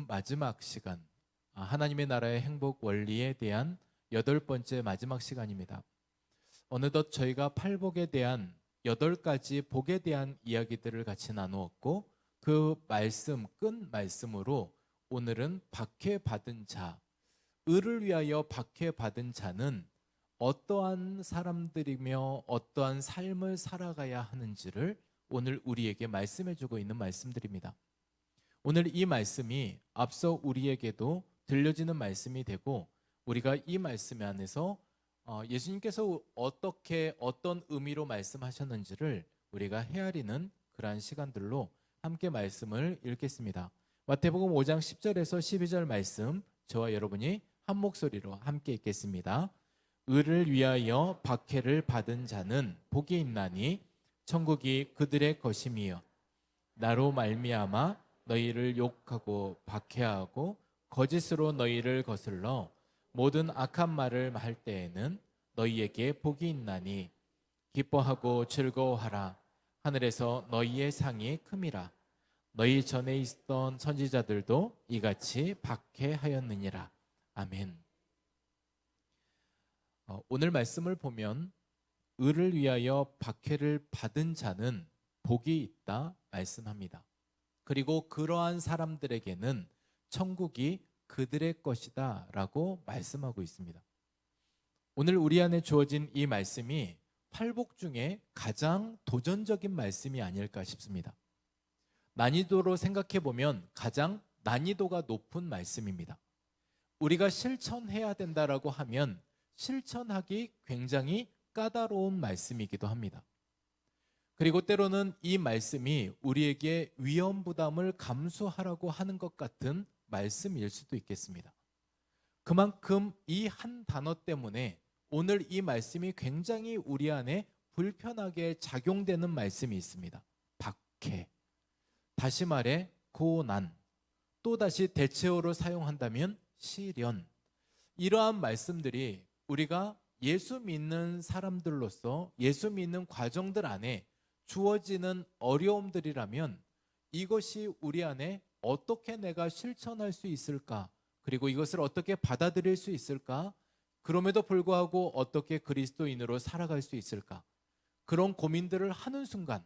마지막 시간, 하나님의 나라의 행복 원리에 대한 8번째 마지막 시간입니다. 어느덧 저희가 팔복에 대한 8가지 복에 대한 이야기들을 같이 나누었고, 그 말씀, 끈 말씀으로 오늘은 박해받은 자, 의를 위하여 박해받은 자는 어떠한 사람들이며 어떠한 삶을 살아가야 하는지를 오늘 우리에게 말씀해주고 있는 말씀들입니다. 오늘 이 말씀이 앞서 우리에게도 들려지는 말씀이 되고, 우리가 이 말씀 안에서 예수님께서 어떤 의미로 말씀하셨는지를 우리가 헤아리는 그러한 시간들로 함께 말씀을 읽겠습니다. 마태복음 5장 10절에서 12절 말씀, 저와 여러분이 한 목소리로 함께 읽겠습니다. 의를 위하여 박해를 받은 자는 복이 있나니 천국이 그들의 것임이요, 나로 말미암아 너희를 욕하고 박해하고 거짓으로 너희를 거슬러 모든 악한 말을 할 때에는 너희에게 복이 있나니 기뻐하고 즐거워하라. 하늘에서 너희의 상이 큼이라. 너희 전에 있던 선지자들도 이같이 박해하였느니라. 아멘. 오늘 말씀을 보면 의를 위하여 박해를 받은 자는 복이 있다 말씀합니다. 그리고 그러한 사람들에게는 천국이 그들의 것이다 라고 말씀하고 있습니다. 오늘 우리 안에 주어진 이 말씀이 팔복 중에 가장 도전적인 말씀이 아닐까 싶습니다. 난이도로 생각해 보면 가장 난이도가 높은 말씀입니다. 우리가 실천해야 된다라고 하면 실천하기 굉장히 까다로운 말씀이기도 합니다. 그리고 때로는 이 말씀이 우리에게 위험 부담을 감수하라고 하는 것 같은 말씀일 수도 있겠습니다. 그만큼 이 한 단어 때문에 오늘 이 말씀이 굉장히 우리 안에 불편하게 작용되는 말씀이 있습니다. 박해, 다시 말해 고난, 또다시 대체어로 사용한다면 시련. 이러한 말씀들이 우리가 예수 믿는 사람들로서 예수 믿는 과정들 안에 주어지는 어려움들이라면 이것이 우리 안에 어떻게 내가 실천할 수 있을까? 그리고 이것을 어떻게 받아들일 수 있을까? 그럼에도 불구하고 어떻게 그리스도인으로 살아갈 수 있을까? 그런 고민들을 하는 순간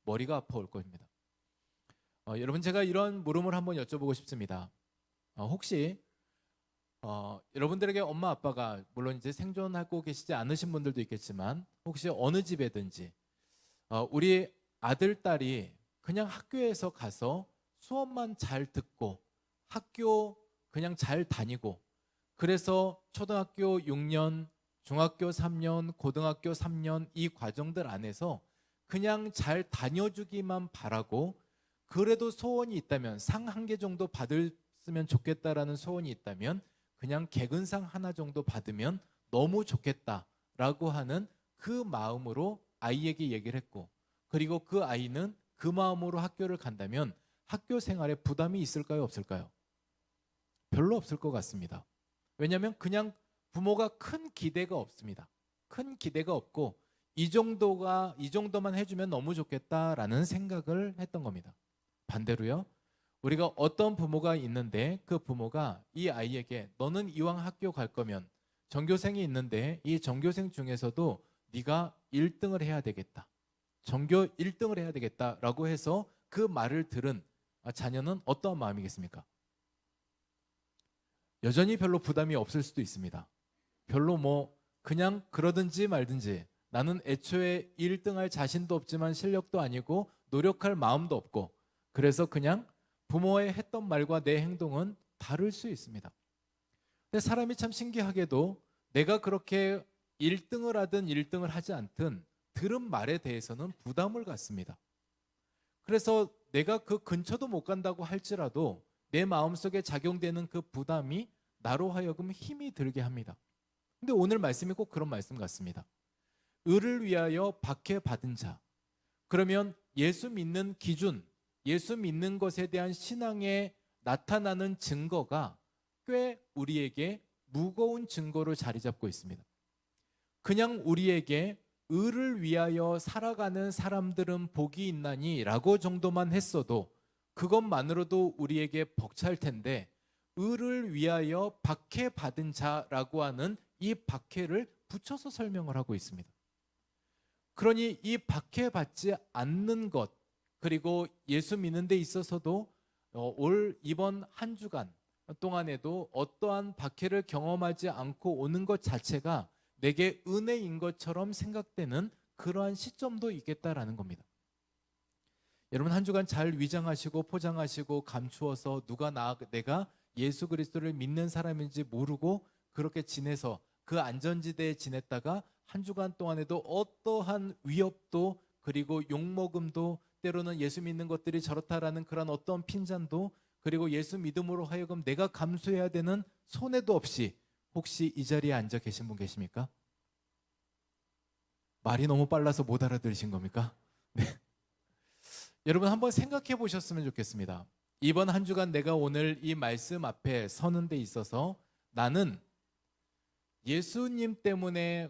머리가 아파올 겁니다. 여러분, 제가 이런 물음을 한번 여쭤보고 싶습니다. 혹시 여러분들에게 엄마 아빠가 물론 이제 생존하고 계시지 않으신 분들도 있겠지만 혹시 어느 집에든지 우리 아들, 딸이 그냥 학교에서 가서 수업만 잘 듣고 학교 그냥 잘 다니고, 그래서 초등학교 6년, 중학교 3년, 고등학교 3년 이 과정들 안에서 그냥 잘 다녀주기만 바라고, 그래도 소원이 있다면 상 한 개 정도 받았으면 좋겠다라는 소원이 있다면 그냥 개근상 하나 정도 받으면 너무 좋겠다라고 하는 그 마음으로 아이에게 얘기를 했고, 그리고 그 아이는 그 마음으로 학교를 간다면 학교 생활에 부담이 있을까요, 없을까요? 별로 없을 것 같습니다. 왜냐하면 그냥 부모가 큰 기대가 없습니다. 큰 기대가 없고 이 정도만 해주면 너무 좋겠다라는 생각을 했던 겁니다. 반대로요, 우리가 어떤 부모가 있는데 그 부모가 이 아이에게 너는 이왕 학교 갈 거면 전교생이 있는데 이 전교생 중에서도 네가 1등을 해야 되겠다, 전교 1등을 해야 되겠다라고 해서 그 말을 들은 자녀는 어떠한 마음이겠습니까? 여전히 별로 부담이 없을 수도 있습니다. 별로 그냥 그러든지 말든지, 나는 애초에 1등할 자신도 없지만 실력도 아니고 노력할 마음도 없고, 그래서 그냥 부모의 했던 말과 내 행동은 다를 수 있습니다. 근데 사람이 참 신기하게도 내가 그렇게 1등을 하든 1등을 하지 않든 들은 말에 대해서는 부담을 갖습니다. 그래서 내가 그 근처도 못 간다고 할지라도 내 마음속에 작용되는 그 부담이 나로 하여금 힘이 들게 합니다. 근데 오늘 말씀이 꼭 그런 말씀 같습니다. 의를 위하여 박해받은 자. 그러면 예수 믿는 기준, 예수 믿는 것에 대한 신앙에 나타나는 증거가 꽤 우리에게 무거운 증거로 자리 잡고 있습니다. 그냥 우리에게 의를 위하여 살아가는 사람들은 복이 있나니 라고 정도만 했어도 그것만으로도 우리에게 벅찰 텐데 의를 위하여 박해받은 자라고 하는 이 박해를 붙여서 설명을 하고 있습니다. 그러니 이 박해받지 않는 것, 그리고 예수 믿는 데 있어서도 이번 한 주간 동안에도 어떠한 박해를 경험하지 않고 오는 것 자체가 내게 은혜인 것처럼 생각되는 그러한 시점도 있겠다라는 겁니다. 여러분, 한 주간 잘 위장하시고 포장하시고 감추어서 내가 예수 그리스도를 믿는 사람인지 모르고 그렇게 지내서 그 안전지대에 지냈다가 한 주간 동안에도 어떠한 위협도, 그리고 욕먹음도, 때로는 예수 믿는 것들이 저렇다라는 그런 어떤 핀잔도, 그리고 예수 믿음으로 하여금 내가 감수해야 되는 손해도 없이 혹시 이 자리에 앉아 계신 분 계십니까? 말이 너무 빨라서 못 알아들으신 겁니까? 네. 여러분, 한번 생각해 보셨으면 좋겠습니다. 이번 한 주간 내가 오늘 이 말씀 앞에 서는 데 있어서 나는 예수님 때문에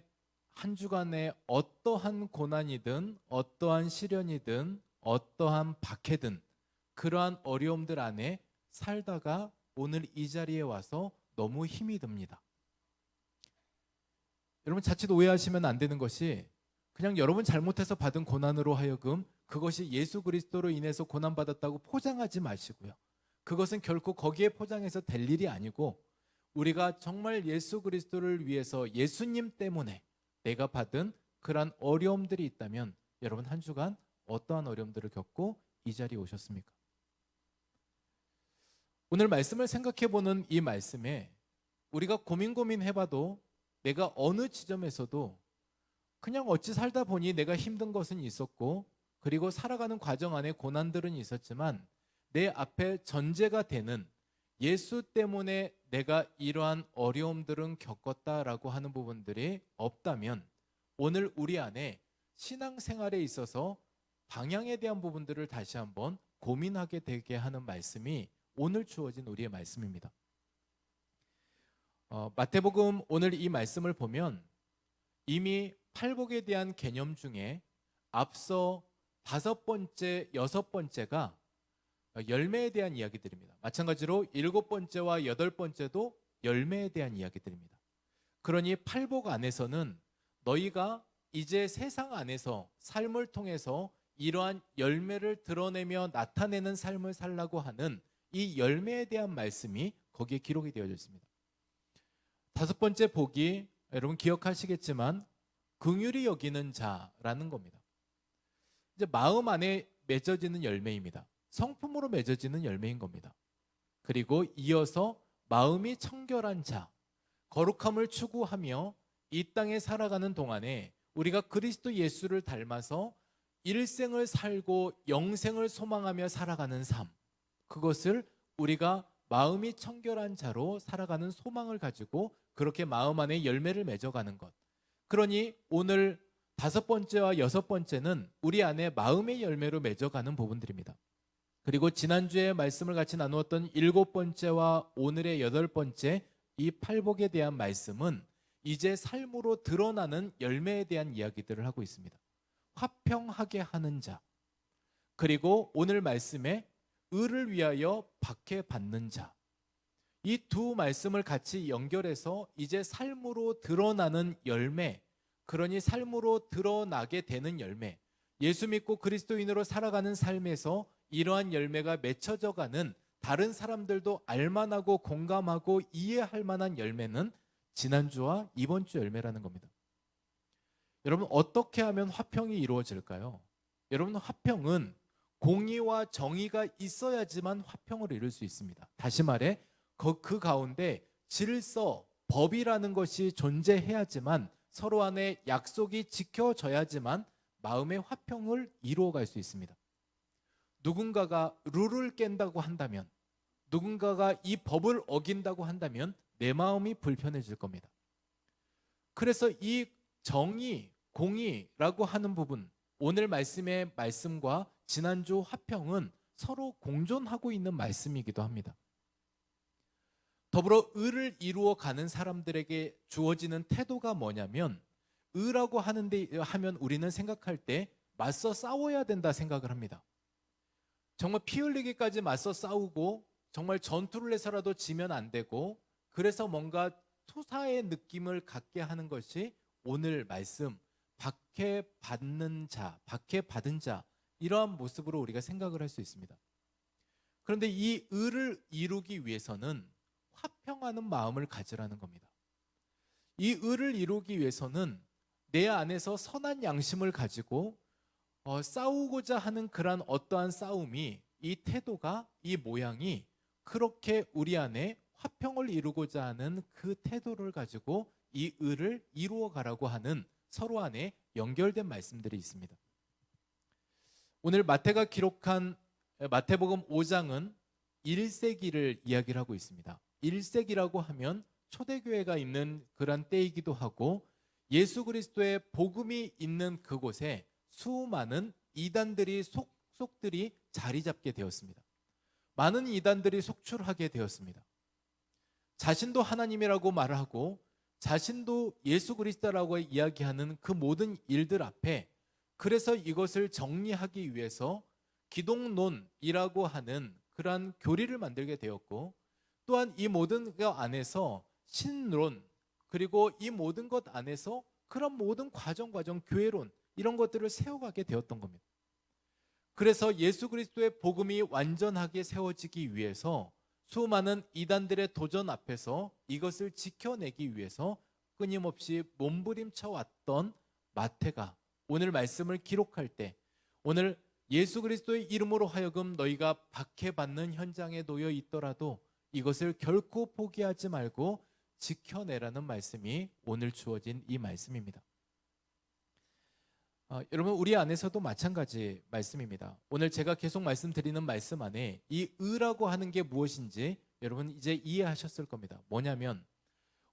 한 주간에 어떠한 고난이든 어떠한 시련이든 어떠한 박해든 그러한 어려움들 안에 살다가 오늘 이 자리에 와서 너무 힘이 듭니다. 여러분, 자칫 오해하시면 안 되는 것이 그냥 여러분 잘못해서 받은 고난으로 하여금 그것이 예수 그리스도로 인해서 고난받았다고 포장하지 마시고요. 그것은 결코 거기에 포장해서 될 일이 아니고, 우리가 정말 예수 그리스도를 위해서 예수님 때문에 내가 받은 그러한 어려움들이 있다면 여러분, 한 주간 어떠한 어려움들을 겪고 이 자리에 오셨습니까? 오늘 말씀을 생각해보는 이 말씀에 우리가 고민해봐도 내가 어느 지점에서도 그냥 어찌 살다 보니 내가 힘든 것은 있었고, 그리고 살아가는 과정 안에 고난들은 있었지만 내 앞에 전제가 되는 예수 때문에 내가 이러한 어려움들은 겪었다라고 하는 부분들이 없다면 오늘 우리 안에 신앙생활에 있어서 방향에 대한 부분들을 다시 한번 고민하게 되게 하는 말씀이 오늘 주어진 우리의 말씀입니다. 마태복음 오늘 이 말씀을 보면 이미 팔복에 대한 개념 중에 앞서 5번째, 6번째가 열매에 대한 이야기들입니다. 마찬가지로 7번째와 8번째도 열매에 대한 이야기들입니다. 그러니 팔복 안에서는 너희가 이제 세상 안에서 삶을 통해서 이러한 열매를 드러내며 나타내는 삶을 살라고 하는 이 열매에 대한 말씀이 거기에 기록이 되어져 있습니다. 5번째 복이 여러분 기억하시겠지만 긍휼히 여기는 자라는 겁니다. 이제 마음 안에 맺어지는 열매입니다. 성품으로 맺어지는 열매인 겁니다. 그리고 이어서 마음이 청결한 자, 거룩함을 추구하며 이 땅에 살아가는 동안에 우리가 그리스도 예수를 닮아서 일생을 살고 영생을 소망하며 살아가는 삶, 그것을 우리가 마음이 청결한 자로 살아가는 소망을 가지고 그렇게 마음 안에 열매를 맺어가는 것. 그러니 오늘 5번째와 6번째는 우리 안에 마음의 열매로 맺어가는 부분들입니다. 그리고 지난주에 말씀을 같이 나누었던 7번째와 오늘의 8번째 이 팔복에 대한 말씀은 이제 삶으로 드러나는 열매에 대한 이야기들을 하고 있습니다. 화평하게 하는 자, 그리고 오늘 말씀에 의를 위하여 박해받는 자, 이 두 말씀을 같이 연결해서 이제 삶으로 드러나는 열매, 그러니 삶으로 드러나게 되는 열매, 예수 믿고 그리스도인으로 살아가는 삶에서 이러한 열매가 맺혀져가는 다른 사람들도 알만하고 공감하고 이해할 만한 열매는 지난주와 이번 주 열매라는 겁니다. 여러분, 어떻게 하면 화평이 이루어질까요? 여러분, 화평은 공의와 정의가 있어야지만 화평을 이룰 수 있습니다. 다시 말해 그 가운데 질서, 법이라는 것이 존재해야지만 서로 안에 약속이 지켜져야지만 마음의 화평을 이루어갈 수 있습니다. 누군가가 룰을 깬다고 한다면, 누군가가 이 법을 어긴다고 한다면 내 마음이 불편해질 겁니다. 그래서 이 정의, 공의라고 하는 부분, 오늘 말씀의 말씀과 지난주 화평은 서로 공존하고 있는 말씀이기도 합니다. 더불어 의를 이루어 가는 사람들에게 주어지는 태도가 뭐냐면, 의라고 하면 우리는 생각할 때 맞서 싸워야 된다 생각을 합니다. 정말 피 흘리기까지 맞서 싸우고 정말 전투를 해서라도 지면 안 되고, 그래서 뭔가 투사의 느낌을 갖게 하는 것이 오늘 말씀 박해받는 자, 박해받은 자, 이러한 모습으로 우리가 생각을 할 수 있습니다. 그런데 이 의를 이루기 위해서는 화평하는 마음을 가지라는 겁니다. 이 의를 이루기 위해서는 내 안에서 선한 양심을 가지고 싸우고자 하는 그런 어떠한 싸움이, 이 태도가, 이 모양이 그렇게 우리 안에 화평을 이루고자 하는 그 태도를 가지고 이 의를 이루어 가라고 하는 서로 안에 연결된 말씀들이 있습니다. 오늘 마태가 기록한 마태복음 5장은 1세기를 이야기를 하고 있습니다. 1세기라고 하면 초대교회가 있는 그런 때이기도 하고, 예수 그리스도의 복음이 있는 그곳에 수많은 이단들이 속속들이 자리 잡게 되었습니다. 많은 이단들이 속출하게 되었습니다. 자신도 하나님이라고 말하고 자신도 예수 그리스도라고 이야기하는 그 모든 일들 앞에, 그래서 이것을 정리하기 위해서 기독론이라고 하는 그러한 교리를 만들게 되었고, 또한 이 모든 것 안에서 신론, 그리고 이 모든 것 안에서 그런 모든 과정 교회론, 이런 것들을 세워가게 되었던 겁니다. 그래서 예수 그리스도의 복음이 완전하게 세워지기 위해서 수많은 이단들의 도전 앞에서 이것을 지켜내기 위해서 끊임없이 몸부림쳐 왔던 마태가 오늘 말씀을 기록할 때, 오늘 예수 그리스도의 이름으로 하여금 너희가 박해받는 현장에 놓여 있더라도 이것을 결코 포기하지 말고 지켜내라는 말씀이 오늘 주어진 이 말씀입니다. 여러분, 우리 안에서도 마찬가지 말씀입니다. 오늘 제가 계속 말씀드리는 말씀 안에 이 의라고 하는 게 무엇인지 여러분 이제 이해하셨을 겁니다. 뭐냐면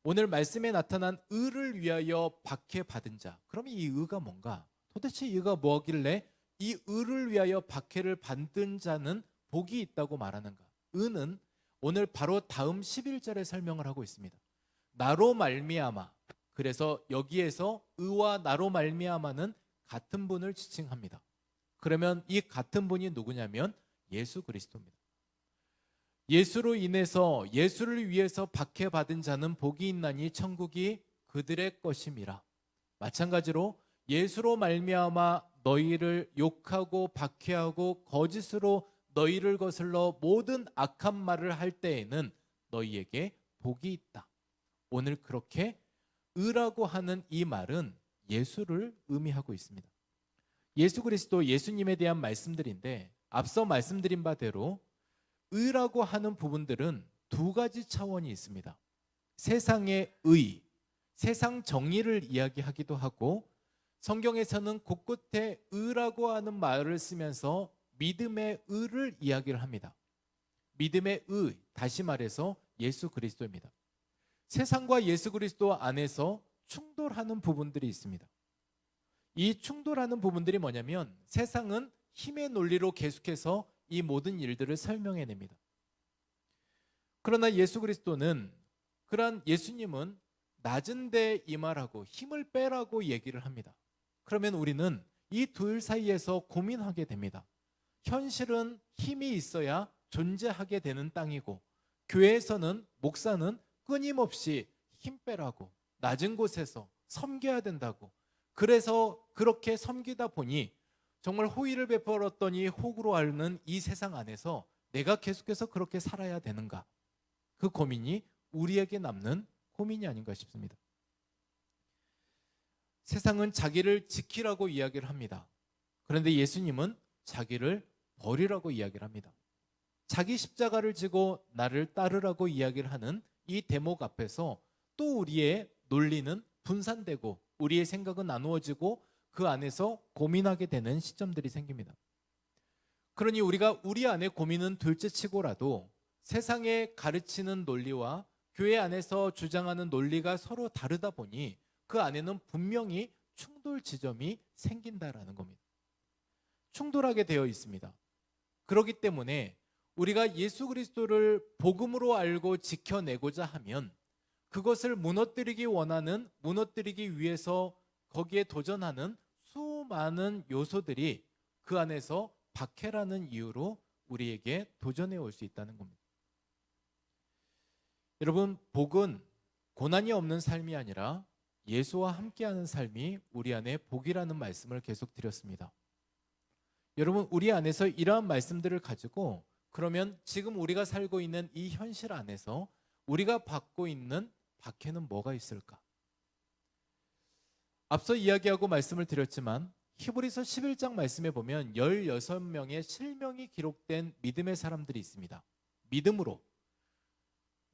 오늘 말씀에 나타난 의를 위하여 박해받은 자, 그럼 이 의가 뭔가? 도대체 이 의가 뭐길래 이 의를 위하여 박해를 받은 자는 복이 있다고 말하는가? 의는 오늘 바로 다음 11절에 설명을 하고 있습니다. 나로 말미암아. 그래서 여기에서 의와 나로 말미암아는 같은 분을 지칭합니다. 그러면 이 같은 분이 누구냐면 예수 그리스도입니다. 예수로 인해서, 예수를 위해서 박해받은 자는 복이 있나니 천국이 그들의 것임이라. 마찬가지로 예수로 말미암아 너희를 욕하고 박해하고 거짓으로 너희를 거슬러 모든 악한 말을 할 때에는 너희에게 복이 있다. 오늘 그렇게 의라고 하는 이 말은 예수를 의미하고 있습니다. 예수 그리스도, 예수님에 대한 말씀들인데, 앞서 말씀드린 바대로 의라고 하는 부분들은 두 가지 차원이 있습니다. 세상의 의, 세상 정의를 이야기하기도 하고, 성경에서는 곳곳에 의라고 하는 말을 쓰면서 믿음의 의를 이야기를 합니다. 믿음의 의, 다시 말해서 예수 그리스도입니다. 세상과 예수 그리스도 안에서 충돌하는 부분들이 있습니다. 이 충돌하는 부분들이 뭐냐면 세상은 힘의 논리로 계속해서 이 모든 일들을 설명해냅니다. 그러나 예수 그리스도는, 그러한 예수님은 낮은 데 임하라고, 힘을 빼라고 얘기를 합니다. 그러면 우리는 이 둘 사이에서 고민하게 됩니다. 현실은 힘이 있어야 존재하게 되는 땅이고, 교회에서는, 목사는 끊임없이 힘 빼라고, 낮은 곳에서 섬겨야 된다고, 그래서 그렇게 섬기다 보니 정말 호의를 베풀었더니 혹으로 앓는 이 세상 안에서 내가 계속해서 그렇게 살아야 되는가? 그 고민이 우리에게 남는 고민이 아닌가 싶습니다. 세상은 자기를 지키라고 이야기를 합니다. 그런데 예수님은 자기를 버리라고 이야기를 합니다. 자기 십자가를 지고 나를 따르라고 이야기를 하는 이 대목 앞에서 또 우리의 논리는 분산되고 우리의 생각은 나누어지고 그 안에서 고민하게 되는 시점들이 생깁니다. 그러니 우리가 우리 안에 고민은 둘째치고라도 세상에 가르치는 논리와 교회 안에서 주장하는 논리가 서로 다르다 보니 그 안에는 분명히 충돌 지점이 생긴다라는 겁니다. 충돌하게 되어 있습니다. 그렇기 때문에 우리가 예수 그리스도를 복음으로 알고 지켜내고자 하면 그것을 무너뜨리기 원하는, 무너뜨리기 위해서 거기에 도전하는 수많은 요소들이 그 안에서 박해라는 이유로 우리에게 도전해 올 수 있다는 겁니다. 여러분, 복은 고난이 없는 삶이 아니라 예수와 함께하는 삶이 우리 안에 복이라는 말씀을 계속 드렸습니다. 여러분, 우리 안에서 이러한 말씀들을 가지고 그러면 지금 우리가 살고 있는 이 현실 안에서 우리가 받고 있는 박해는 뭐가 있을까? 앞서 이야기하고 말씀을 드렸지만 히브리서 11장 말씀에 보면 16명의 실명이 기록된 믿음의 사람들이 있습니다.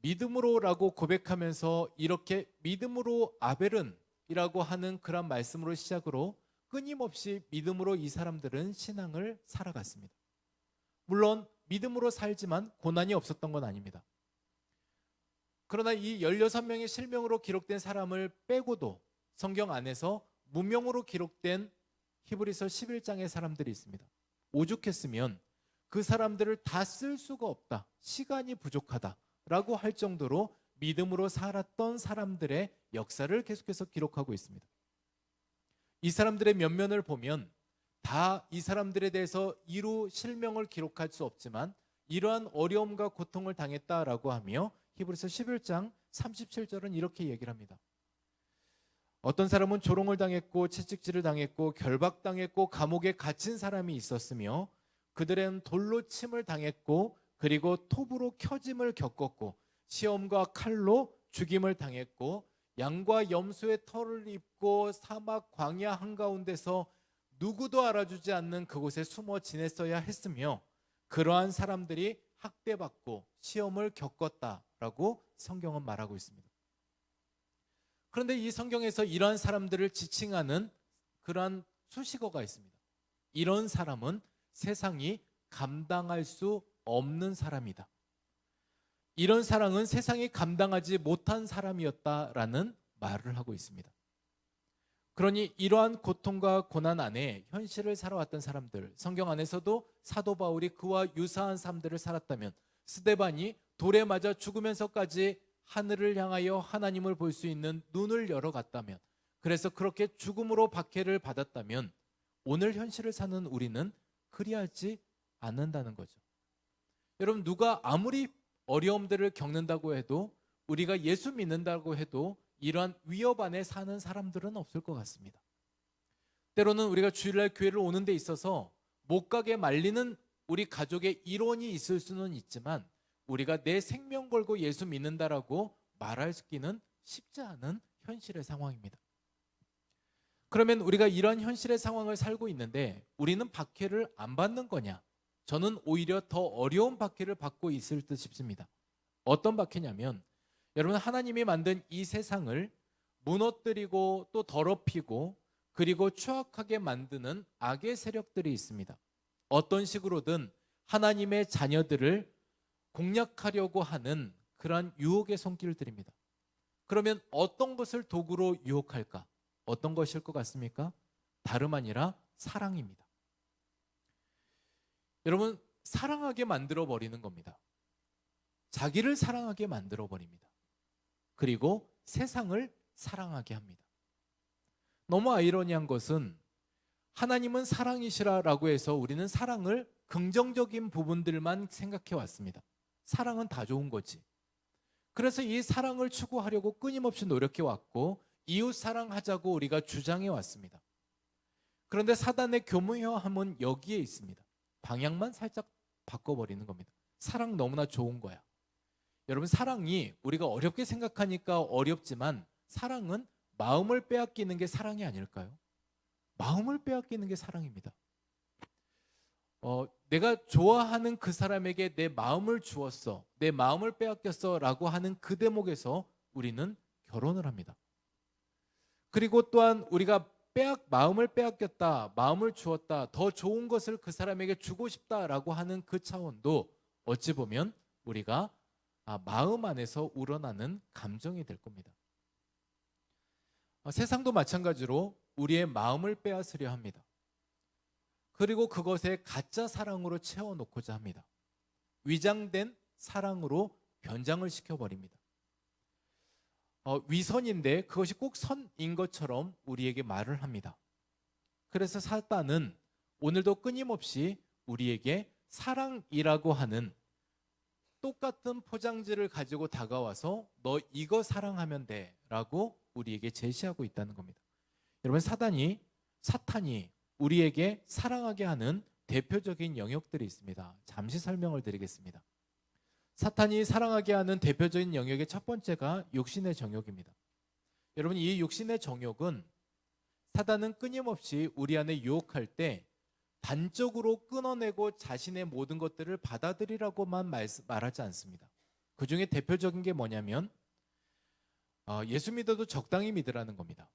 믿음으로라고 고백하면서 이렇게 믿음으로 아벨은 이라고 하는 그런 말씀으로 시작으로 끊임없이 믿음으로 이 사람들은 신앙을 살아갔습니다. 물론 믿음으로 살지만 고난이 없었던 건 아닙니다. 그러나 이 16명의 실명으로 기록된 사람을 빼고도 성경 안에서 무명으로 기록된 히브리서 11장의 사람들이 있습니다. 오죽했으면 그 사람들을 다 쓸 수가 없다, 시간이 부족하다 라고 할 정도로 믿음으로 살았던 사람들의 역사를 계속해서 기록하고 있습니다. 이 사람들의 면면을 보면 다 이 사람들에 대해서 이루 실명을 기록할 수 없지만 이러한 어려움과 고통을 당했다라고 하며 히브리서 11장 37절은 이렇게 얘기를 합니다. 어떤 사람은 조롱을 당했고 채찍질을 당했고 결박당했고 감옥에 갇힌 사람이 있었으며 그들은 돌로 침을 당했고 그리고 톱으로 켜짐을 겪었고 시험과 칼로 죽임을 당했고 양과 염소의 털을 입고 사막 광야 한가운데서 누구도 알아주지 않는 그곳에 숨어 지냈어야 했으며 그러한 사람들이 학대받고 시험을 겪었다라고 성경은 말하고 있습니다. 그런데 이 성경에서 이러한 사람들을 지칭하는 그러한 수식어가 있습니다. 이런 사람은 세상이 감당할 수 없는 사람이다. 이런 사람은 세상이 감당하지 못한 사람이었다라는 말을 하고 있습니다. 그러니 이러한 고통과 고난 안에 현실을 살아왔던 사람들, 성경 안에서도 사도 바울이 그와 유사한 삶들을 살았다면 스데반이 돌에 맞아 죽으면서까지 하늘을 향하여 하나님을 볼 수 있는 눈을 열어갔다면, 그래서 그렇게 죽음으로 박해를 받았다면 오늘 현실을 사는 우리는 그리하지 않는다는 거죠. 여러분, 누가 아무리 어려움들을 겪는다고 해도, 우리가 예수 믿는다고 해도 이러한 위협 안에 사는 사람들은 없을 것 같습니다. 때로는 우리가 주일날 교회를 오는 데 있어서 못 가게 말리는 우리 가족의 일원이 있을 수는 있지만 우리가 내 생명 걸고 예수 믿는다라고 말하기는 쉽지 않은 현실의 상황입니다. 그러면 우리가 이런 현실의 상황을 살고 있는데 우리는 박해를 안 받는 거냐? 저는 오히려 더 어려운 박해를 받고 있을 듯 싶습니다. 어떤 박해냐면, 여러분, 하나님이 만든 이 세상을 무너뜨리고 또 더럽히고 그리고 추악하게 만드는 악의 세력들이 있습니다. 어떤 식으로든 하나님의 자녀들을 공략하려고 하는 그러한 유혹의 손길들입니다. 그러면 어떤 것을 도구로 유혹할까? 어떤 것일 것 같습니까? 다름 아니라 사랑입니다. 여러분, 사랑하게 만들어 버리는 겁니다. 자기를 사랑하게 만들어 버립니다. 그리고 세상을 사랑하게 합니다. 너무 아이러니한 것은 하나님은 사랑이시라라고 해서 우리는 사랑을 긍정적인 부분들만 생각해 왔습니다. 사랑은 다 좋은 거지. 그래서 이 사랑을 추구하려고 끊임없이 노력해 왔고 이웃 사랑하자고 우리가 주장해 왔습니다. 그런데 사단의 교묘함은 여기에 있습니다. 방향만 살짝 바꿔버리는 겁니다. 사랑 너무나 좋은 거야. 여러분, 사랑이 우리가 어렵게 생각하니까 어렵지만 사랑은 마음을 빼앗기는 게 사랑이 아닐까요? 마음을 빼앗기는 게 사랑입니다. 내가 좋아하는 그 사람에게 내 마음을 주었어, 내 마음을 빼앗겼어 라고 하는 그 대목에서 우리는 결혼을 합니다. 그리고 또한 우리가 마음을 빼앗겼다, 마음을 주었다, 더 좋은 것을 그 사람에게 주고 싶다라고 하는 그 차원도 어찌 보면 우리가 마음 안에서 우러나는 감정이 될 겁니다. 세상도 마찬가지로 우리의 마음을 빼앗으려 합니다. 그리고 그것에 가짜 사랑으로 채워놓고자 합니다. 위장된 사랑으로 변장을 시켜버립니다. 위선인데 그것이 꼭 선인 것처럼 우리에게 말을 합니다. 그래서 사단은 오늘도 끊임없이 우리에게 사랑이라고 하는 똑같은 포장지를 가지고 다가와서 너 이거 사랑하면 돼 라고 우리에게 제시하고 있다는 겁니다. 여러분, 사탄이 우리에게 사랑하게 하는 대표적인 영역들이 있습니다. 잠시 설명을 드리겠습니다. 사탄이 사랑하게 하는 대표적인 영역의 첫 번째가 육신의 정욕입니다. 여러분, 이 육신의 정욕은 사탄은 끊임없이 우리 안에 유혹할 때 단적으로 끊어내고 자신의 모든 것들을 받아들이라고만 말하지 않습니다. 그 중에 대표적인 게 뭐냐면 예수 믿어도 적당히 믿으라는 겁니다.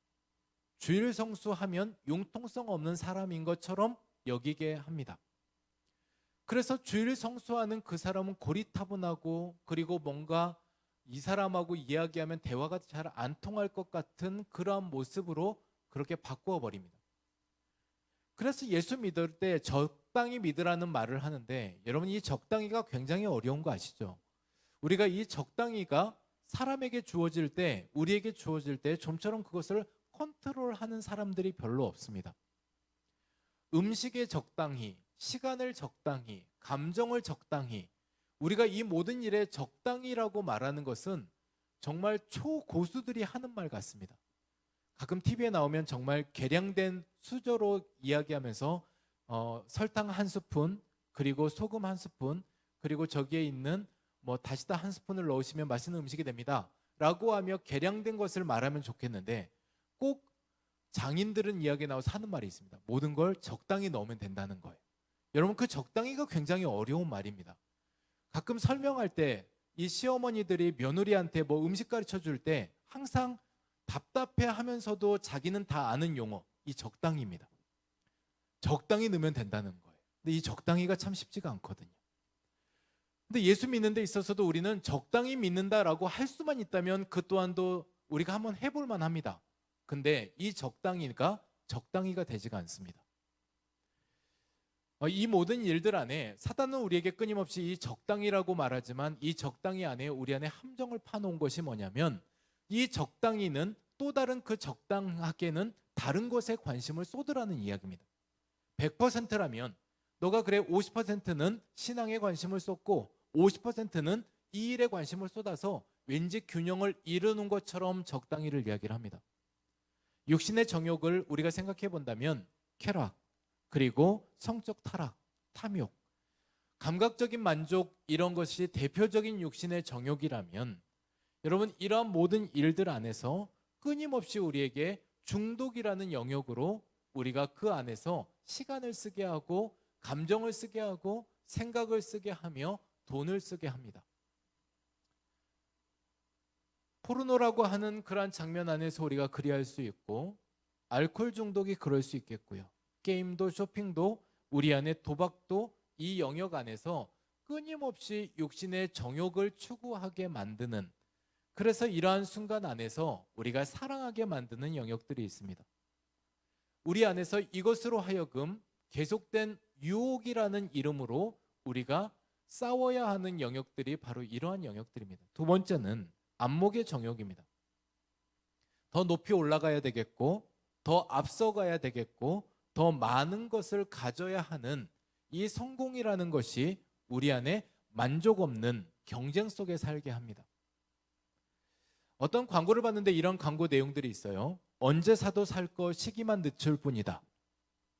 주일 성수하면 융통성 없는 사람인 것처럼 여기게 합니다. 그래서 주일 성수하는 그 사람은 고리타분하고, 그리고 뭔가 이 사람하고 이야기하면 대화가 잘 안 통할 것 같은 그러한 모습으로 그렇게 바꾸어 버립니다. 그래서 예수 믿을 때 적당히 믿으라는 말을 하는데, 여러분, 이 적당히가 굉장히 어려운 거 아시죠? 우리가 이 적당히가 사람에게 주어질 때, 우리에게 주어질 때 좀처럼 그것을 컨트롤하는 사람들이 별로 없습니다. 음식에 적당히, 시간을 적당히, 감정을 적당히, 우리가 이 모든 일에 적당히라고 말하는 것은 정말 초고수들이 하는 말 같습니다. 가끔 TV에 나오면 정말 계량된 수저로 이야기하면서 설탕 한 스푼, 그리고 소금 한 스푼, 그리고 저기에 있는 다시다 한 스푼을 넣으시면 맛있는 음식이 됩니다 라고 하며 계량된 것을 말하면 좋겠는데, 꼭 장인들은 이야기에 나와서 하는 말이 있습니다. 모든 걸 적당히 넣으면 된다는 거예요. 여러분, 그 적당히가 굉장히 어려운 말입니다. 가끔 설명할 때 이 시어머니들이 며느리한테 음식 가르쳐 줄 때 항상 답답해 하면서도 자기는 다 아는 용어, 이 적당히입니다. 적당히 넣으면 된다는 거예요. 근데 이 적당히가 참 쉽지가 않거든요. 근데 예수 믿는 데 있어서도 우리는 적당히 믿는다라고 할 수만 있다면 그 또한도 우리가 한번 해볼 만합니다. 근데 이 적당히가 되지가 않습니다. 이 모든 일들 안에 사탄은 우리에게 끊임없이 이 적당히라고 말하지만, 이 적당히 안에 우리 안에 함정을 파놓은 것이 뭐냐면, 이 적당히는 또 다른 그 적당하게는 다른 것에 관심을 쏟으라는 이야기입니다. 100%라면 너가 그래 50%는 신앙에 관심을 쏟고 50%는 이 일에 관심을 쏟아서 왠지 균형을 이루는 것처럼 적당히를 이야기를 합니다. 육신의 정욕을 우리가 생각해 본다면 쾌락, 그리고 성적 타락, 탐욕, 감각적인 만족, 이런 것이 대표적인 육신의 정욕이라면, 여러분, 이러한 모든 일들 안에서 끊임없이 우리에게 중독이라는 영역으로 우리가 그 안에서 시간을 쓰게 하고, 감정을 쓰게 하고, 생각을 쓰게 하며 돈을 쓰게 합니다. 포르노라고 하는 그러한 장면 안에서 우리가 그리할 수 있고, 알코올 중독이 그럴 수 있겠고요. 게임도 쇼핑도 우리 안에 도박도 이 영역 안에서 끊임없이 육신의 정욕을 추구하게 만드는, 그래서 이러한 순간 안에서 우리가 사랑하게 만드는 영역들이 있습니다. 우리 안에서 이것으로 하여금 계속된 유혹이라는 이름으로 우리가 싸워야 하는 영역들이 바로 이러한 영역들입니다. 두 번째는 안목의 정욕입니다. 더 높이 올라가야 되겠고, 더 앞서가야 되겠고, 더 많은 것을 가져야 하는 이 성공이라는 것이 우리 안에 만족 없는 경쟁 속에 살게 합니다. 어떤 광고를 봤는데 이런 광고 내용들이 있어요. 언제 사도 살 거 시기만 늦출 뿐이다.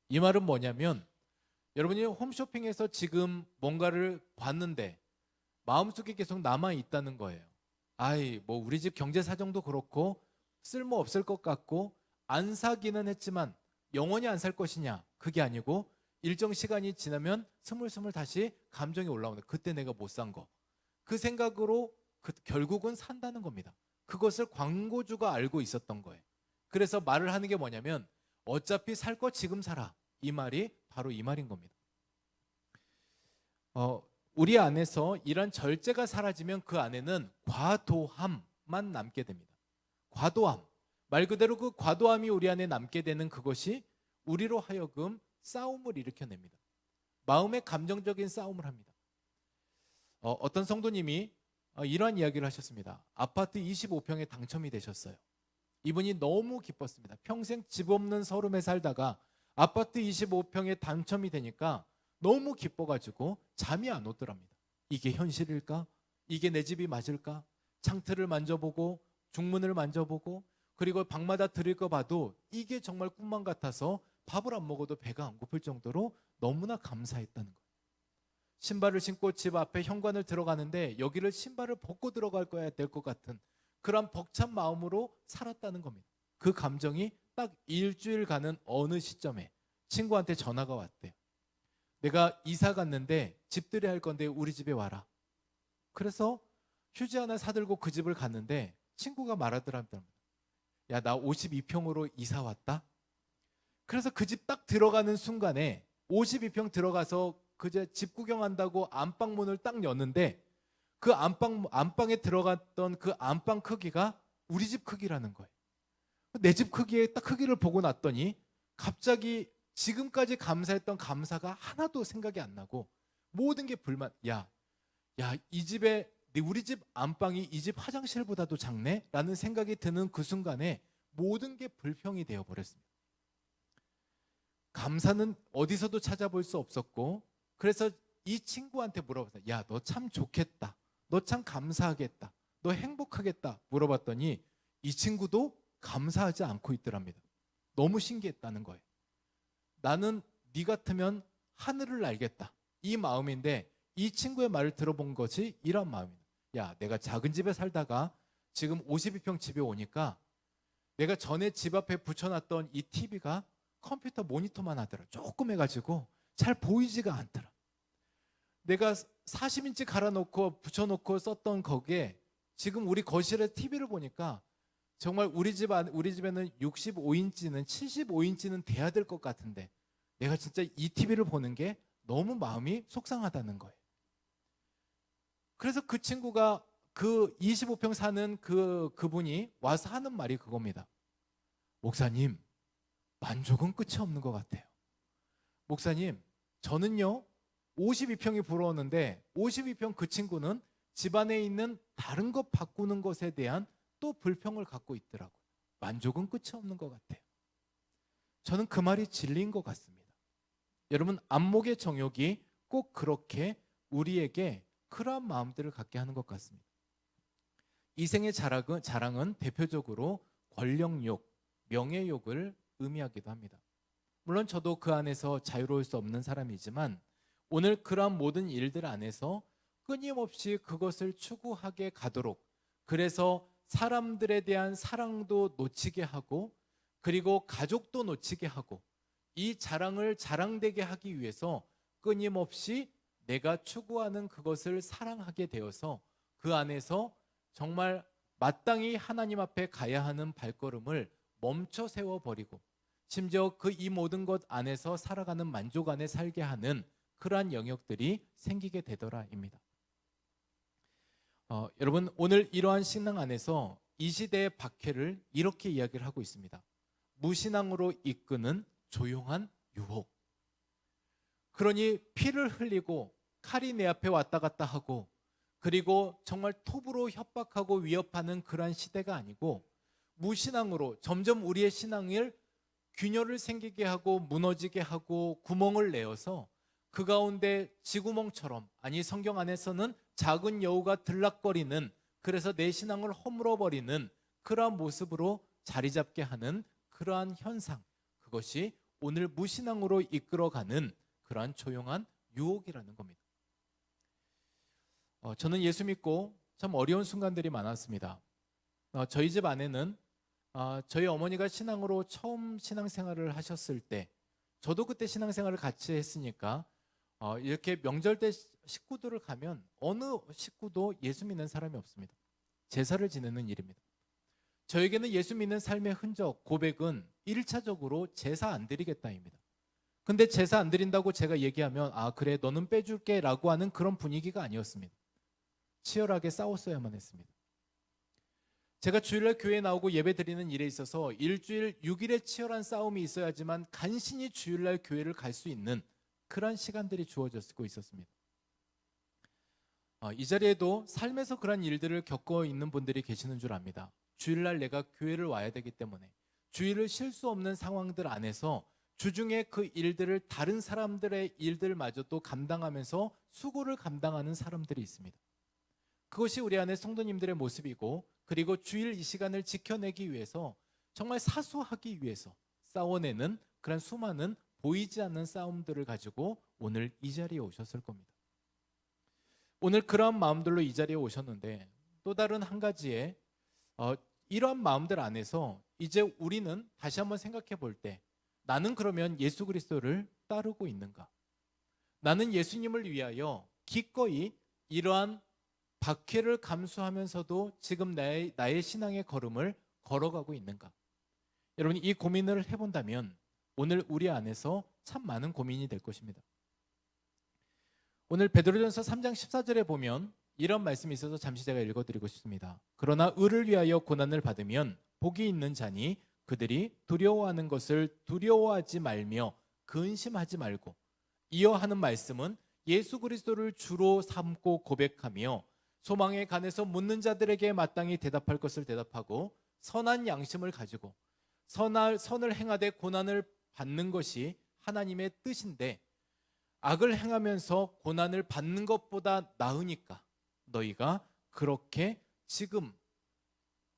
이 말은 뭐냐면, 여러분이 홈쇼핑에서 지금 뭔가를 봤는데 마음속에 계속 남아 있다는 거예요. 우리 집 경제 사정도 그렇고 쓸모 없을 것 같고 안 사기는 했지만 영원히 안 살 것이냐? 그게 아니고 일정 시간이 지나면 스물스물 다시 감정이 올라오는, 그때 내가 못 산 거, 그 생각으로 결국은 산다는 겁니다. 그것을 광고주가 알고 있었던 거예요. 그래서 말을 하는 게 뭐냐면, 어차피 살 거 지금 사라, 이 말이 바로 이 말인 겁니다. 우리 안에서 이런 절제가 사라지면 그 안에는 과도함만 남게 됩니다. 과도함, 말 그대로 그 과도함이 우리 안에 남게 되는 그것이 우리로 하여금 싸움을 일으켜냅니다. 마음의 감정적인 싸움을 합니다. 어떤 성도님이 이러한 이야기를 하셨습니다. 아파트 25평에 당첨이 되셨어요. 이분이 너무 기뻤습니다. 평생 집 없는 서름에 살다가 아파트 25평에 당첨이 되니까 너무 기뻐가지고 잠이 안 오더랍니다. 이게 현실일까? 이게 내 집이 맞을까? 창틀을 만져보고 중문을 만져보고 그리고 방마다 드릴 거 봐도 이게 정말 꿈만 같아서 밥을 안 먹어도 배가 안 고플 정도로 너무나 감사했다는 거예요. 신발을 신고 집 앞에 현관을 들어가는데 여기를 신발을 벗고 들어갈 거야 될 것 같은 그런 벅찬 마음으로 살았다는 겁니다. 그 감정이 딱 일주일 가는 어느 시점에 친구한테 전화가 왔대요. 내가 이사 갔는데 집들이 할 건데 우리 집에 와라. 그래서 휴지 하나 사들고 그 집을 갔는데 친구가 말하더랍니다. 야, 나 52평으로 이사 왔다. 그래서 그 집 딱 들어가는 순간에 52평 들어가서 그제 집 구경한다고 안방 문을 딱 여는데 그 안방에 들어갔던 그 안방 크기가 우리 집 크기라는 거예요. 내 집 크기의 딱 크기를 보고 났더니 갑자기 지금까지 감사했던 감사가 하나도 생각이 안 나고 모든 게 불만. 야, 이 집에 우리 집 안방이 이 집 화장실보다도 작네? 라는 생각이 드는 그 순간에 모든 게 불평이 되어 버렸습니다. 감사는 어디서도 찾아볼 수 없었고 그래서 이 친구한테 물어봤어요. 야, 너 참 좋겠다. 너 참 감사하겠다. 너 행복하겠다. 물어봤더니 이 친구도 감사하지 않고 있더랍니다. 너무 신기했다는 거예요. 나는 네 같으면 하늘을 날겠다. 이 마음인데 이 친구의 말을 들어본 것이 이런 마음입니다. 야, 내가 작은 집에 살다가 지금 52평 집에 오니까 내가 전에 집 앞에 붙여놨던 이 TV가 컴퓨터 모니터만 하더라. 조금 해가지고 잘 보이지가 않더라. 내가 40인치 갈아놓고 붙여놓고 썼던 거기에 지금 우리 거실에 TV를 보니까 정말 우리 집에는 65인치는 75인치는 돼야 될 것 같은데 내가 진짜 이 TV를 보는 게 너무 마음이 속상하다는 거예요. 그래서 그 친구가 그 25평 사는 그분이 와서 하는 말이 그겁니다. 목사님, 만족은 끝이 없는 것 같아요. 목사님, 저는요 52평이 부러웠는데 52평 그 친구는 집안에 있는 다른 것 바꾸는 것에 대한 또 불평을 갖고 있더라고요. 만족은 끝이 없는 것 같아요. 저는 그 말이 진리인 것 같습니다. 여러분, 안목의 정욕이 꼭 그렇게 우리에게 그러한 마음들을 갖게 하는 것 같습니다. 이생의 자랑은 대표적으로 권력욕, 명예욕을 의미하기도 합니다. 물론 저도 그 안에서 자유로울 수 없는 사람이지만 오늘 그러한 모든 일들 안에서 끊임없이 그것을 추구하게 가도록 그래서 사람들에 대한 사랑도 놓치게 하고 그리고 가족도 놓치게 하고 이 자랑을 자랑되게 하기 위해서 끊임없이 내가 추구하는 그것을 사랑하게 되어서 그 안에서 정말 마땅히 하나님 앞에 가야 하는 발걸음을 멈춰 세워버리고 심지어 그 이 모든 것 안에서 살아가는 만족 안에 살게 하는 그러한 영역들이 생기게 되더라입니다. 여러분, 오늘 이러한 신앙 안에서 이 시대의 박해를 이렇게 이야기를 하고 있습니다. 무신앙으로 이끄는 조용한 유혹. 그러니 피를 흘리고 칼이 내 앞에 왔다 갔다 하고 그리고 정말 톱으로 협박하고 위협하는 그러한 시대가 아니고 무신앙으로 점점 우리의 신앙을 균열을 생기게 하고 무너지게 하고 구멍을 내어서 그 가운데 쥐구멍처럼 아니 성경 안에서는 작은 여우가 들락거리는 그래서 내 신앙을 허물어버리는 그러한 모습으로 자리 잡게 하는 그러한 현상 그것이 오늘 무신앙으로 이끌어가는 그러한 조용한 유혹이라는 겁니다. 저는 예수 믿고 참 어려운 순간들이 많았습니다. 저희 집 안에는 저희 어머니가 신앙으로 처음 신앙생활을 하셨을 때 저도 그때 신앙생활을 같이 했으니까 이렇게 명절 때 식구들을 가면 어느 식구도 예수 믿는 사람이 없습니다. 제사를 지내는 일입니다. 저에게는 예수 믿는 삶의 흔적, 고백은 1차적으로 제사 안 드리겠다입니다. 근데 제사 안 드린다고 제가 얘기하면 그래 너는 빼줄게 라고 하는 그런 분위기가 아니었습니다. 치열하게 싸웠어야만 했습니다. 제가 주일날 교회에 나오고 예배 드리는 일에 있어서 일주일 6일의 치열한 싸움이 있어야지만 간신히 주일날 교회를 갈 수 있는 그런 시간들이 주어지고 있었습니다. 이 자리에도 삶에서 그런 일들을 겪고 있는 분들이 계시는 줄 압니다. 주일날 내가 교회를 와야 되기 때문에 주일을 쉴 수 없는 상황들 안에서 주중에 그 일들을 다른 사람들의 일들마저도 감당하면서 수고를 감당하는 사람들이 있습니다. 그것이 우리 안에 성도님들의 모습이고, 그리고 주일 이 시간을 지켜내기 위해서 정말 사수하기 위해서 싸워내는 그런 수많은 보이지 않는 싸움들을 가지고 오늘 이 자리에 오셨을 겁니다. 오늘 그러한 마음들로 이 자리에 오셨는데, 또 다른 한 가지의 이러한 마음들 안에서 이제 우리는 다시 한번 생각해 볼 때, 나는 그러면 예수 그리스도를 따르고 있는가? 나는 예수님을 위하여 기꺼이 이러한 박해를 감수하면서도 지금 나의 신앙의 걸음을 걸어가고 있는가? 여러분, 이 고민을 해본다면 오늘 우리 안에서 참 많은 고민이 될 것입니다. 오늘 베드로전서 3장 14절에 보면 이런 말씀이 있어서 잠시 제가 읽어드리고 싶습니다. 그러나 의를 위하여 고난을 받으면 복이 있는 자니 그들이 두려워하는 것을 두려워하지 말며 근심하지 말고. 이어 하는 말씀은 예수 그리스도를 주로 삼고 고백하며 소망에 관해서 묻는 자들에게 마땅히 대답할 것을 대답하고 선한 양심을 가지고 선을 행하되 고난을 받는 것이 하나님의 뜻인데, 악을 행하면서 고난을 받는 것보다 나으니까 너희가 그렇게 지금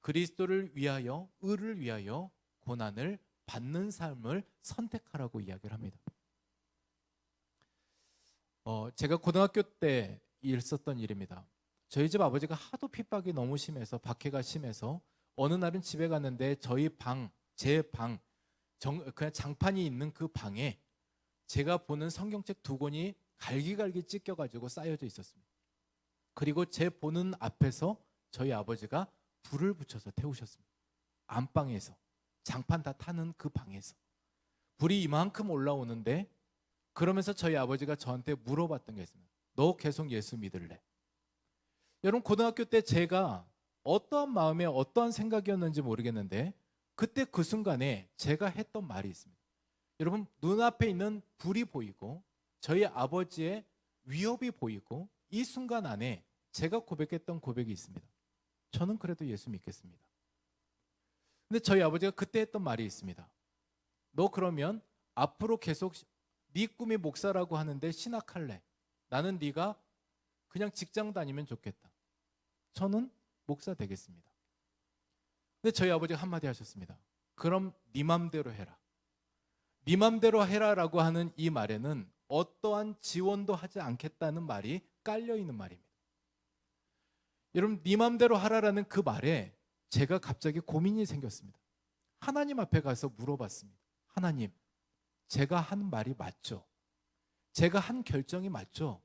그리스도를 위하여, 의를 위하여 고난을 받는 삶을 선택하라고 이야기를 합니다. 제가 고등학교 때 있었던 일입니다. 저희 집 아버지가 하도 핍박이 너무 심해서, 박해가 심해서 어느 날은 집에 갔는데 제 방, 그냥 장판이 있는 그 방에 제가 보는 성경책 2권이 갈기갈기 찢겨가지고 쌓여져 있었습니다. 그리고 제 보는 앞에서 저희 아버지가 불을 붙여서 태우셨습니다. 안방에서, 장판 다 타는 그 방에서 불이 이만큼 올라오는데, 그러면서 저희 아버지가 저한테 물어봤던 게 있습니다. 너 계속 예수 믿을래? 여러분, 고등학교 때 제가 어떠한 마음에 어떠한 생각이었는지 모르겠는데 그때 그 순간에 제가 했던 말이 있습니다. 여러분, 눈앞에 있는 불이 보이고 저희 아버지의 위협이 보이고 이 순간 안에 제가 고백했던 고백이 있습니다. 저는 그래도 예수 믿겠습니다. 근데 저희 아버지가 그때 했던 말이 있습니다. 너 그러면 앞으로 계속 네 꿈이 목사라고 하는데 신학할래? 나는 네가 그냥 직장 다니면 좋겠다. 저는 목사 되겠습니다. 근데 저희 아버지가 한마디 하셨습니다. 그럼 네 맘대로 해라. 네 맘대로 해라라고 하는 이 말에는 어떠한 지원도 하지 않겠다는 말이 깔려있는 말입니다. 여러분, 네 맘대로 하라라는 그 말에 제가 갑자기 고민이 생겼습니다. 하나님 앞에 가서 물어봤습니다. 하나님, 제가 한 말이 맞죠? 제가 한 결정이 맞죠?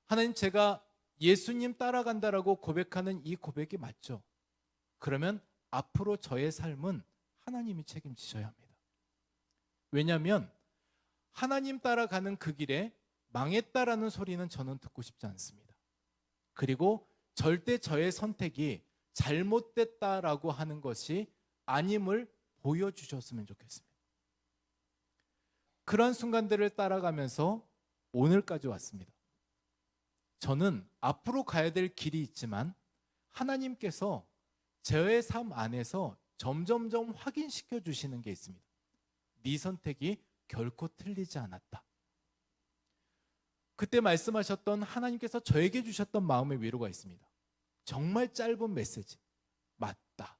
하나님, 제가 예수님 따라간다라고 고백하는 이 고백이 맞죠? 그러면 앞으로 저의 삶은 하나님이 책임지셔야 합니다. 왜냐하면 하나님 따라가는 그 길에 망했다라는 소리는 저는 듣고 싶지 않습니다. 그리고 절대 저의 선택이 잘못됐다라고 하는 것이 아님을 보여주셨으면 좋겠습니다. 그런 순간들을 따라가면서 오늘까지 왔습니다. 저는 앞으로 가야 될 길이 있지만 하나님께서 저의 삶 안에서 점점점 확인시켜 주시는 게 있습니다. 네 선택이 결코 틀리지 않았다. 그때 말씀하셨던 하나님께서 저에게 주셨던 마음의 위로가 있습니다. 정말 짧은 메시지. 맞다.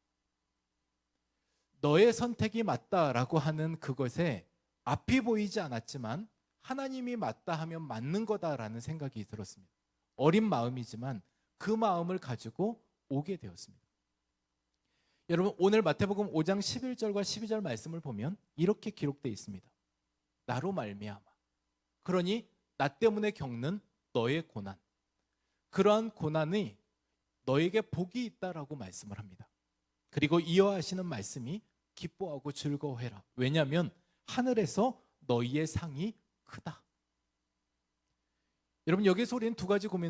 너의 선택이 맞다라고 하는 그것에 앞이 보이지 않았지만 하나님이 맞다 하면 맞는 거다라는 생각이 들었습니다. 어린 마음이지만 그 마음을 가지고 오게 되었습니다. 여러분, 오늘 마태복음 5장 11절과 12절 말씀을 보면 이렇게 기록되어 있습니다. 나로 말미암아, 그러니 나 때문에 겪는 너의 고난, 그러한 고난이 너에게 복이 있다라고 말씀을 합니다. 그리고 이어 하시는 말씀이 기뻐하고 즐거워해라. 왜냐하면 하늘에서 너희의 상이 크다. 여러분, 여기서 우리는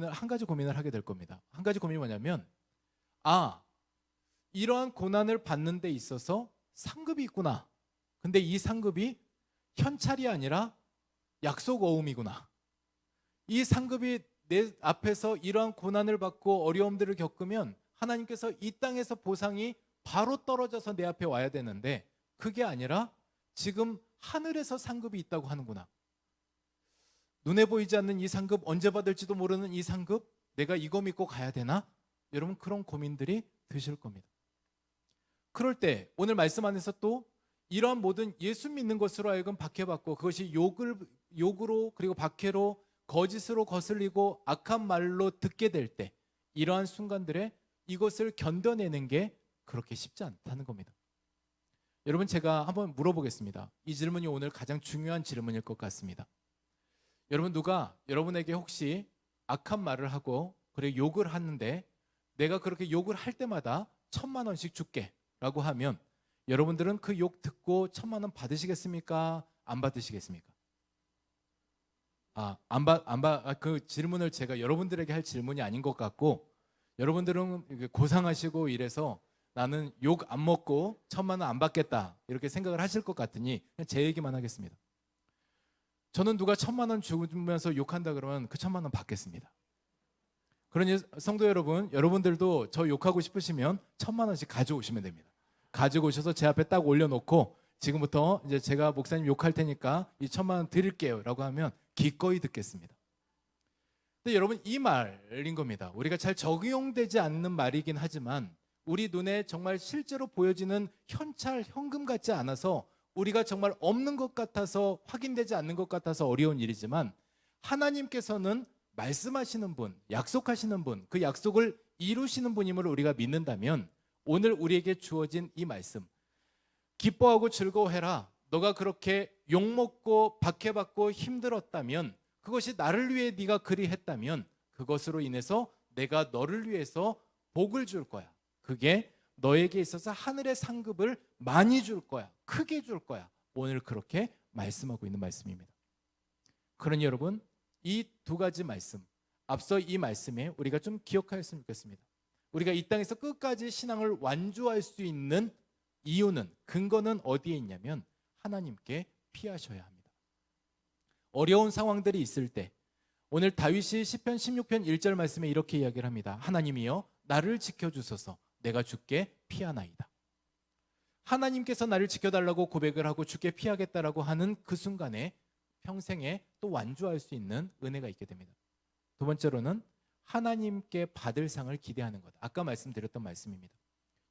한 가지 고민을 하게 될 겁니다. 한 가지 고민이 뭐냐면, 이러한 고난을 받는 데 있어서 상급이 있구나. 근데 이 상급이 현찰이 아니라 약속 어음이구나. 이 상급이 내 앞에서 이러한 고난을 받고 어려움들을 겪으면 하나님께서 이 땅에서 보상이 바로 떨어져서 내 앞에 와야 되는데 그게 아니라 지금 하늘에서 상급이 있다고 하는구나. 눈에 보이지 않는 이 상급, 언제 받을지도 모르는 이 상급, 내가 이거 믿고 가야 되나? 여러분, 그런 고민들이 드실 겁니다. 그럴 때 오늘 말씀 안에서 또 이러한 모든 예수 믿는 것으로 하여금 박해받고, 그것이 욕으로 그리고 박해로 거짓으로 거슬리고 악한 말로 듣게 될 때, 이러한 순간들에 이것을 견뎌내는 게 그렇게 쉽지 않다는 겁니다. 여러분, 제가 한번 물어보겠습니다. 이 질문이 오늘 가장 중요한 질문일 것 같습니다. 여러분, 누가 여러분에게 혹시 악한 말을 하고 그리고 욕을 하는데, 내가 그렇게 욕을 할 때마다 1,000만 원씩 줄게 라고 하면 여러분들은 그 욕 듣고 1,000만 원 받으시겠습니까? 안 받으시겠습니까? 그 질문을 제가 여러분들에게 할 질문이 아닌 것 같고, 여러분들은 고상하시고 이래서 나는 욕 안 먹고 1,000만 원 안 받겠다 이렇게 생각을 하실 것 같으니 그냥 제 얘기만 하겠습니다. 저는 누가 1,000만 원 주면서 욕한다 그러면 그 1,000만 원 받겠습니다. 그러니 성도 여러분, 여러분들도 저 욕하고 싶으시면 1,000만 원씩 가져오시면 됩니다. 가지고 오셔서 제 앞에 딱 올려놓고, 지금부터 이제 제가 목사님 욕할 테니까 이 1,000만 원 드릴게요 라고 하면 기꺼이 듣겠습니다. 근데 여러분, 이 말인 겁니다. 우리가 잘 적용되지 않는 말이긴 하지만 우리 눈에 정말 실제로 보여지는 현찰, 현금 같지 않아서, 우리가 정말 없는 것 같아서, 확인되지 않는 것 같아서 어려운 일이지만, 하나님께서는 말씀하시는 분, 약속하시는 분, 그 약속을 이루시는 분임을 우리가 믿는다면, 오늘 우리에게 주어진 이 말씀, 기뻐하고 즐거워해라, 너가 그렇게 욕먹고 박해받고 힘들었다면, 그것이 나를 위해 네가 그리 했다면 그것으로 인해서 내가 너를 위해서 복을 줄 거야. 그게 너에게 있어서 하늘의 상급을 많이 줄 거야, 크게 줄 거야. 오늘 그렇게 말씀하고 있는 말씀입니다. 그러니 여러분, 이 두 가지 말씀, 앞서 이 말씀에 우리가 좀 기억하였으면 좋겠습니다. 우리가 이 땅에서 끝까지 신앙을 완주할 수 있는 이유는, 근거는 어디에 있냐면 하나님께 피하셔야 합니다. 어려운 상황들이 있을 때, 오늘 다윗이 시편 16편 1절 말씀에 이렇게 이야기를 합니다. 하나님이여 나를 지켜주소서, 내가 주께 피하나이다. 하나님께서 나를 지켜달라고 고백을 하고 주께 피하겠다라고 하는 그 순간에 평생에 또 완주할 수 있는 은혜가 있게 됩니다. 두 번째로는 하나님께 받을 상을 기대하는 것. 아까 말씀드렸던 말씀입니다.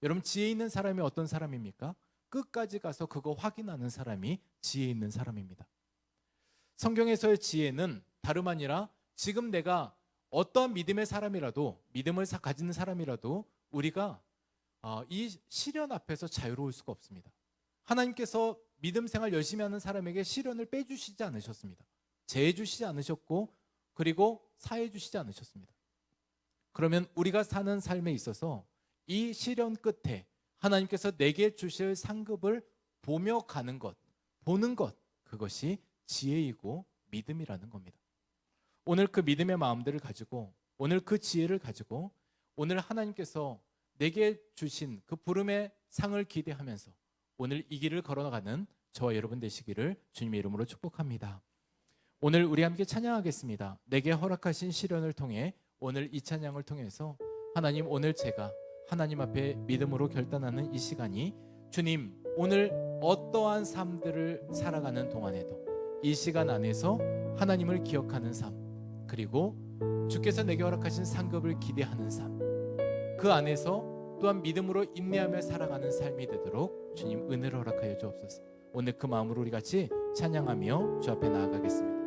여러분, 지혜 있는 사람이 어떤 사람입니까? 끝까지 가서 그거 확인하는 사람이 지혜 있는 사람입니다. 성경에서의 지혜는 다름 아니라, 지금 내가 어떠한 믿음의 사람이라도, 믿음을 가지는 사람이라도 우리가 이 시련 앞에서 자유로울 수가 없습니다. 하나님께서 믿음 생활 열심히 하는 사람에게 시련을 빼주시지 않으셨습니다. 재해 주시지 않으셨고, 그리고 사해 주시지 않으셨습니다. 그러면 우리가 사는 삶에 있어서 이 시련 끝에 하나님께서 내게 주실 상급을 보며 가는 것, 보는 것, 그것이 지혜이고 믿음이라는 겁니다. 오늘 그 믿음의 마음들을 가지고, 오늘 그 지혜를 가지고, 오늘 하나님께서 내게 주신 그 부름의 상을 기대하면서 오늘 이 길을 걸어가는 저와 여러분 되시기를 주님의 이름으로 축복합니다. 오늘 우리 함께 찬양하겠습니다. 내게 허락하신 시련을 통해, 오늘 이 찬양을 통해서 하나님, 오늘 제가 하나님 앞에 믿음으로 결단하는 이 시간이, 주님 오늘 어떠한 삶들을 살아가는 동안에도 이 시간 안에서 하나님을 기억하는 삶, 그리고 주께서 내게 허락하신 상급을 기대하는 삶, 그 안에서 또한 믿음으로 인내하며 살아가는 삶이 되도록 주님 은혜를 허락하여 주옵소서. 오늘 그 마음으로 우리 같이 찬양하며 주 앞에 나아가겠습니다.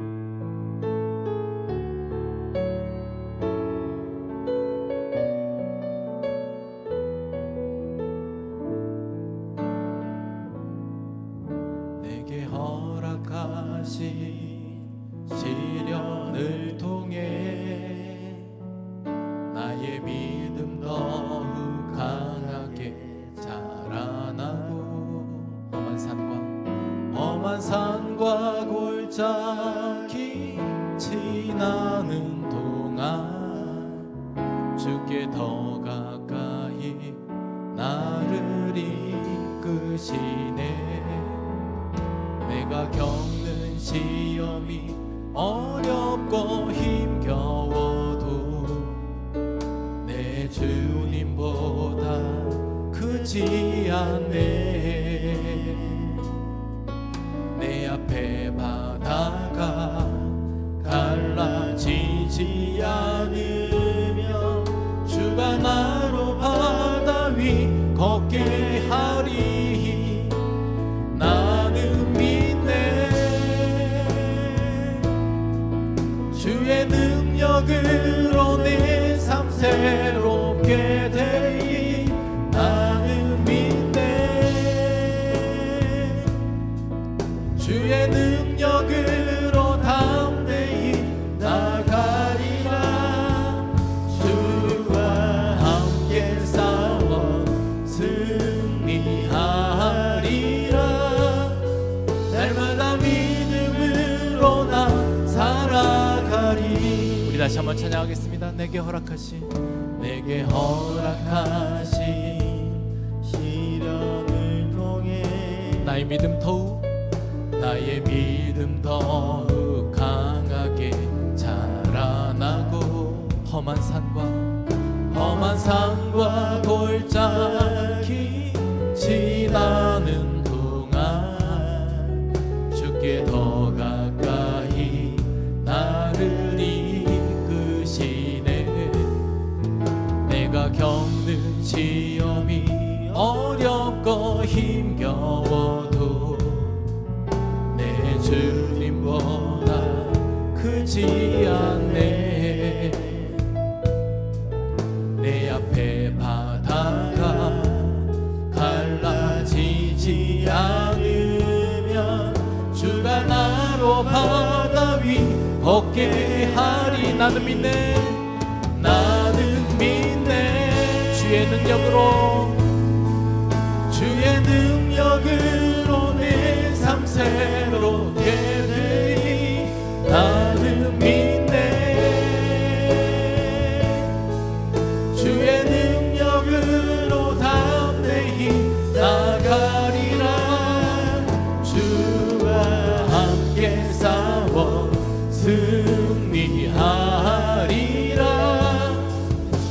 내게 허락하신 시련을 통해 나의 믿음 더욱 강하게 자라나고, 험한 산과 골짜기 지나는 동안 주께 더 가까이 나를 이끄시네. 내가 겪는 시험이 어렵고 힘겨워도 내 주님보다 크지 않네. 내 벗게 하리. 나는 믿네. 주의 능력으로 내 삶 새롭게 되리. 나는 믿네. 주의 능력으로 담대히 나가리라. 주와 함께 싸워 승리하리라. 날마다 믿음으로 나 살아가리. 우리 다시 한번 찬양하겠습니다. 내게 허락하신 시련을 통해 나의 믿음 더욱 강하게 자라나고 험한 산과 골짜기 지나는 동안 주께 더 가까이 나를 이끄시네. 내가 겪는 시험이 어렵고 힘겨워도 내 주님보다 크지 않네. 내 앞에 바다가 갈라지지 않으면 주가 나로 바다 위 걷게 하리. 나는 믿네. 주의 능력으로 내 삶 새롭게 되리. 나는 믿네. 주의 능력으로 담대히 나가리라. 주와 함께 싸워 승리하리라.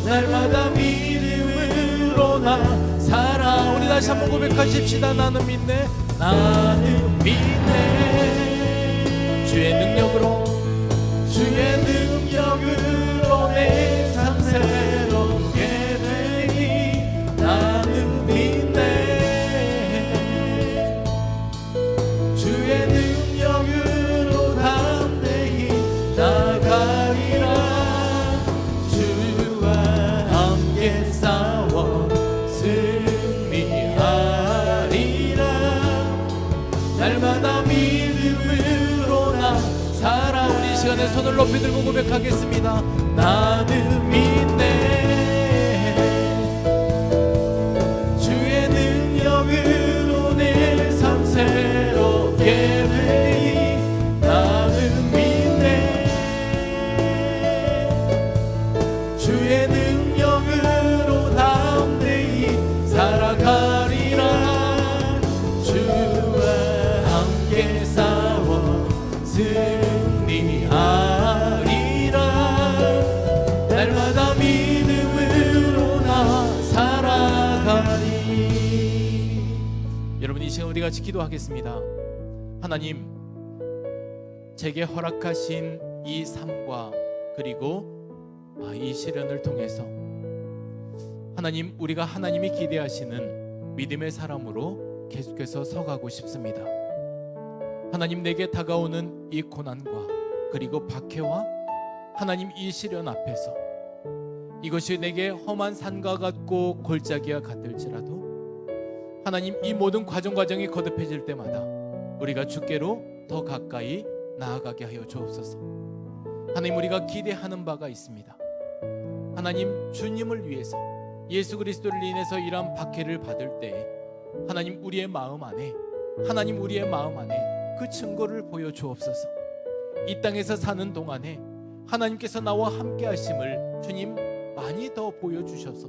날마다 믿음으로 나 살아. 우리 다시 한번 고백하십시다. 나는 믿네. 주의 능력으로 내 삶 새롭게 되리. 나는 믿네. 주의 능력으로 담대히 나가리라. 주와 함께 싸워 승리하리라. 날마다 믿음으로 나 살아. 우리 이 시간에 손을 높이 들고 고백하겠습니다. 나는 믿네. 주의 능력으로 내 삶 새롭게 되리. 나는 믿네. 주의 능력으로 담대히 살아가리라. 주와 함께 싸워 승리하리라. 날마다 믿음으로 나 살아가리. 여러분, 이 시간 우리 같이 기도하겠습니다. 하나님, 제게 허락하신 이 삶과 그리고 이 시련을 통해서 하나님, 우리가 하나님이 기대하시는 믿음의 사람으로 계속해서 서가고 싶습니다. 하나님, 내게 다가오는 이 고난과 그리고 박해와 하나님 이 시련 앞에서 이것이 내게 험한 산과 같고 골짜기와 같을지라도 하나님, 이 모든 과정이 거듭해질 때마다 우리가 주께로 더 가까이 나아가게 하여 주옵소서. 하나님, 우리가 기대하는 바가 있습니다. 하나님, 주님을 위해서 예수 그리스도를 인해서 이러한 박해를 받을 때 하나님, 우리의 마음 안에 그 증거를 보여주옵소서. 이 땅에서 사는 동안에 하나님께서 나와 함께 하심을 주님 많이 더 보여주셔서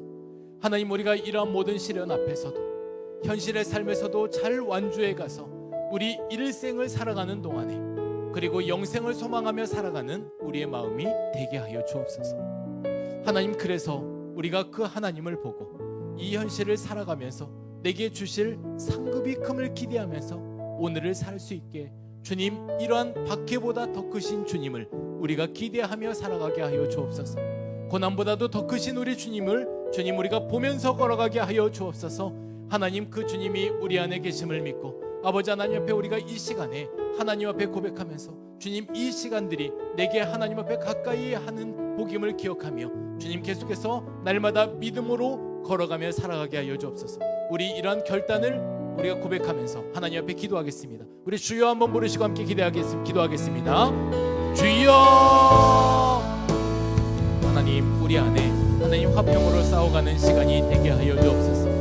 하나님, 우리가 이러한 모든 시련 앞에서도 현실의 삶에서도 잘 완주해 가서 우리 일생을 살아가는 동안에 그리고 영생을 소망하며 살아가는 우리의 마음이 되게 하여 주옵소서. 하나님, 그래서 우리가 그 하나님을 보고 이 현실을 살아가면서 내게 주실 상급이 큼을 기대하면서 오늘을 살 수 있게 주님, 이러한 박해보다 더 크신 주님을 우리가 기대하며 살아가게 하여 주옵소서. 고난보다도 더 크신 우리 주님을 주님 우리가 보면서 걸어가게 하여 주옵소서. 하나님 그 주님이 우리 안에 계심을 믿고 아버지 하나님 앞에 우리가 이 시간에 하나님 앞에 고백하면서 주님 이 시간들이 내게 하나님 앞에 가까이 하는 복임을 기억하며 주님 계속해서 날마다 믿음으로 걸어가며 살아가게 하여 주옵소서. 우리 이러한 결단을 우리가 고백하면서 하나님 앞에 기도하겠습니다. 우리 주여 한번 부르시고 함께 기도하겠습니다. 주여. 하나님 우리 안에 하나님 화평으로 싸워가는 시간이 되게 하여 주옵소서.